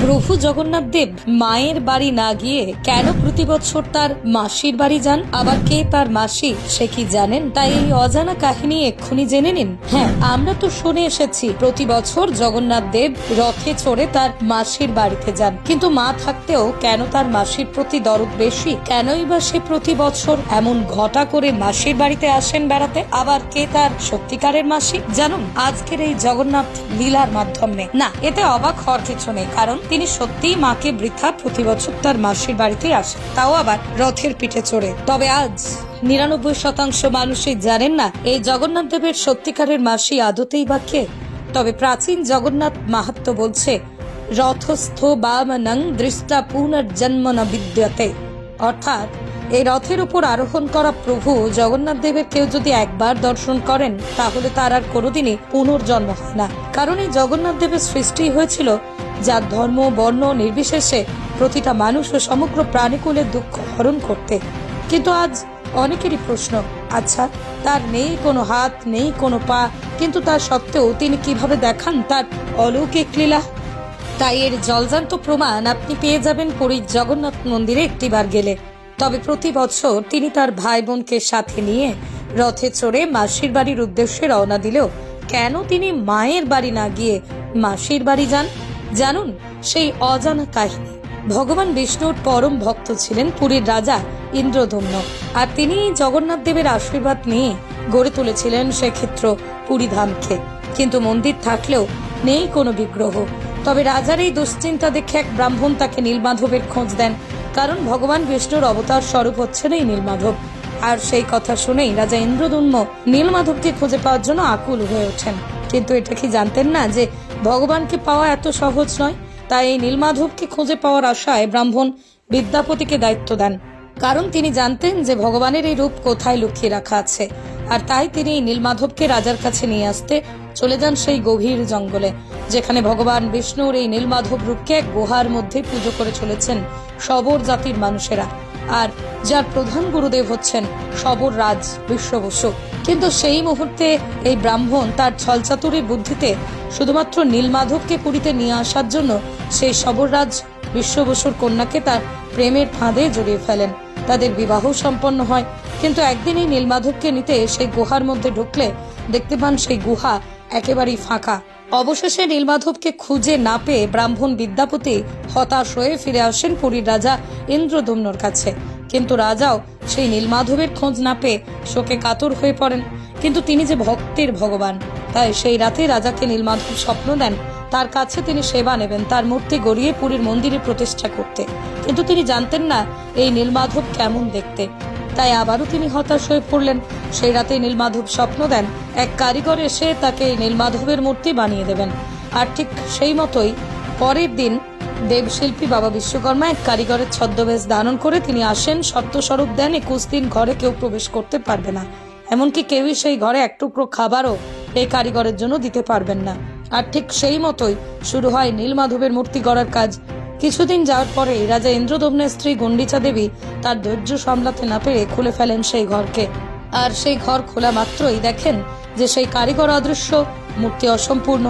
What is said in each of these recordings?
প্রভু জগন্নাথ দেব মায়ের বাড়ি না গিয়ে কেন প্রতি বছর তার মাসির বাড়ি যান? আবার কে তার মাসি সে কি জানেন? তাই এই অজানা কাহিনী এক্ষুনি জেনে নিন। হ্যাঁ, আমরা তো শুনে এসেছি প্রতি বছর জগন্নাথ দেব রথে চড়ে তার মাসির বাড়িতে যান, কিন্তু মা থাকতেও কেন তার মাসির প্রতি দরদ বেশি? কেনই বা সে প্রতি বছর এমন ঘটা করে মাসির বাড়িতে আসেন বেড়াতে? আবার কে তার সত্যিকারের মাসি জানুন আজকের এই জগন্নাথ লীলার মাধ্যমে। না, এতে অবাক হওয়ার কিছু নেই, কারণ তিনি সত্যিই মাকে বৃথা প্রতি বছর তার মাসির বাড়িতেই আসেন, তাও আবার রথের পিঠে চড়ে। তবে আজ 99% মানুষই জানেন না এই জগন্নাথ দেবের সত্যিকারের মাসি আদতেই বা কে। তবে প্রাচীন জগন্নাথ মাহাত্ম্য বলছে, রথস্থ বামনং দৃষ্টা পুনর্জন্ম ন বিদ্যতে, অর্থাৎ এই রথের উপর আরোহণ করা প্রভু জগন্নাথ দেবের কেউ যদি একবার দর্শন করেন তাহলে তার আর কোনোদিনই পুনর্জন্ম হয় না। কারণ এই জগন্নাথ দেবের সৃষ্টি হয়েছিল যার ধর্ম বর্ণ নির্বিশেষে প্রতিটা মানুষ ও সমগ্র প্রাণীকুলের দুঃখ হরণ করতে। কিন্তু আজ অনেকেরই প্রশ্ন, আচ্ছা তার নেই কোনো হাত নেই কোনো পা, কিন্তু তার সত্ত্বেও তিনি কিভাবে দেখান তার অলৌকিক লীলা? তাই এর জলজান্ত প্রমাণ আপনি পেয়ে যাবেন পুরীর জগন্নাথ মন্দিরে একটিবার গেলে। তবে প্রতি বছর তিনি তার ভাই বোনকে সাথে নিয়ে রথে চড়ে মাসির বাড়ির উদ্দেশ্যে রওনা দিলেও কেন তিনি মায়ের বাড়ি না গিয়ে মাসির বাড়ি যান জানুন সেই অজানা কাহিনী। ভগবান বিষ্ণুর পরম ভক্ত ছিলেন পুরীর রাজা ইন্দ্রদম্ন, আর তিনি জগন্নাথ দেবের আশীর্বাদ নিয়ে গড়ে তুলেছিলেন শ্রীক্ষেত্র পুরী ধামকে। কিন্তু মন্দির থাকলেও নেই কোনো বিগ্রহ। তবে রাজার এই দুশ্চিন্তা দেখে এক ব্রাহ্মণ তাকে নীলমাধবের খোঁজ দেন, কারণ ভগবান বিষ্ণুর অবতার স্বরূপ হচ্ছেন এই নীলমাধব। আর সেই কথা শুনেই রাজা ইন্দ্রদম্ন নীলমাধবকে খুঁজে পাওয়ার জন্য আকুল হয়ে ওঠেন। কিন্তু এটা কি জানতেন না যে ভগবানকে পাওয়া এত সহজ নয়? তাই এই নীলমাধবকে খুঁজে পাওয়ার আশায় ব্রাহ্মণ বিদ্যাপতিকে দায়িত্ব দেন, কারণ তিনি জানতেন যে ভগবানের এই রূপ কোথায় লুকিয়ে রাখা আছে। আর তাই তিনি এই নীলমাধবকে রাজার কাছে নিয়ে আসতে চলে যান সেই গভীর জঙ্গলে, যেখানে ভগবান বিষ্ণুর এই নীলমাধব রূপকে এক গুহার মধ্যে পুজো করে চলেছেন সবর জাতির মানুষেরা, আর যার প্রধান গুরুদেব হচ্ছেন সবর রাজ বিশ্ব বসু। কিন্তু সেই মুহূর্তে এই ব্রাহ্মণ তার ছলচাতুরির বুদ্ধিতে শুধুমাত্র নীলমাধবকে পুরীতে নিয়ে আসার জন্য সেই সবররাজ বিশ্ব বসুর কন্যাকে তার প্রেমের ফাঁদে জড়িয়ে ফেলেন। তাদের বিবাহ সম্পন্ন হয়। কিন্তু একদিন এই নীলমাধবকে নিতে সেই গুহার মধ্যে ঢুকলে দেখতে পান সেই গুহা একেবারেই ফাঁকা। অবশেষে নীলমাধবকে খুঁজে না পেয়ে ব্রাহ্মণ বিদ্যাপতি হতাশ হয়ে ফিরে আসেন পুরীর রাজা ইন্দ্রদম্নর কাছে। কিন্তু রাজাও সেই নীলমাধবের খোঁজ না পেয়ে শোকে কাতর হয়ে পড়েন। কিন্তু তিনি যে ভক্তের ভগবান, তাই সেই রাতে রাজাকে নীলমাধব স্বপ্ন দেন তার কাছে তিনি সেবা নেবেন, তার মূর্তি গড়িয়ে পুরীর মন্দিরে প্রতিষ্ঠা করতে। কিন্তু তিনি জানতেন না এই নীলমাধব কেমন দেখতে, তাই আবারও তিনি হতাশ হয়ে পড়লেন। সেই রাতে নীলমাধব স্বপ্ন দেন এক কারিগর এসে তাকে এই নীলমাধবের মূর্তি বানিয়ে দেবেন। আর ঠিক সেই মতোই পরের দিন দেবশিল্পী বাবা বিশ্বকর্মা এক কারিগরের ছদ্মবেশ ধারণ করে তিনি আসেন। শর্তস্বরূপ দেন 21 দিন ঘরে কেউ প্রবেশ করতে পারবে না, এমনকি কেউই সেই ঘরে এক টুকরো খাবারও এই কারিগরের জন্য দিতে পারবেন না। আর ঠিক সেই মতোই শুরু হয় নীলমাধবের মূর্তি গড়ার কাজ। কিছুদিন যাওয়ার পরে রাজা ইন্দ্রদম্নের স্ত্রী গুন্ডিচা দেবী তার ধৈর্য সামলাতে না পেরে খুলে ফেলেন সেই ঘরকে। আর সেই ঘর খোলা মাত্রই দেখেন যে সেই কারিগর অদৃশ্য, মূর্তি অসম্পূর্ণ।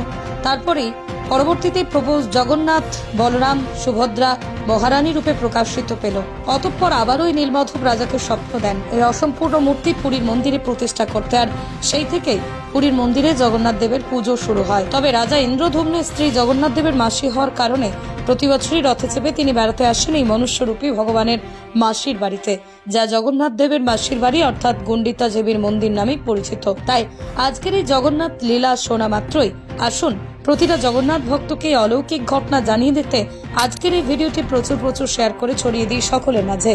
তারপরেই পরবর্তীতে প্রভু জগন্নাথ বলরাম সুভদ্রা মহারানী রূপে প্রকাশিত পেল। অতঃপর আবারও নীলমাধব রাজাকে স্বপ্ন দেন এই অসম্পূর্ণ মূর্তি পুরীর মন্দিরে প্রতিষ্ঠা করতে। আর সেই থেকেই পুরীর মন্দিরে জগন্নাথ দেবের পুজো শুরু হয়। তবে রাজা ইন্দ্রদম্নের স্ত্রী জগন্নাথ দেবের মাসি হওয়ার কারণে প্রতি বছরই রথে চেপে তিনি বেড়াতে আসেন এই মনুষ্যরূপী ভগবানের মাসির বাড়িতে, যা জগন্নাথ দেবের মাসির বাড়ি অর্থাৎ গুন্ডিতা দেবীর মন্দির নামে পরিচিত। তাই আজকের এই জগন্নাথ লীলা শোনা মাত্রই আসুন প্রতিটা জগন্নাথ ভক্তকে অলৌকিক ঘটনা জানিয়ে দিতে আজকের এই ভিডিওটি প্রচুর শেয়ার করে ছড়িয়ে দিই সকলের মাঝে।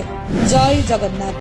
জয় জগন্নাথ।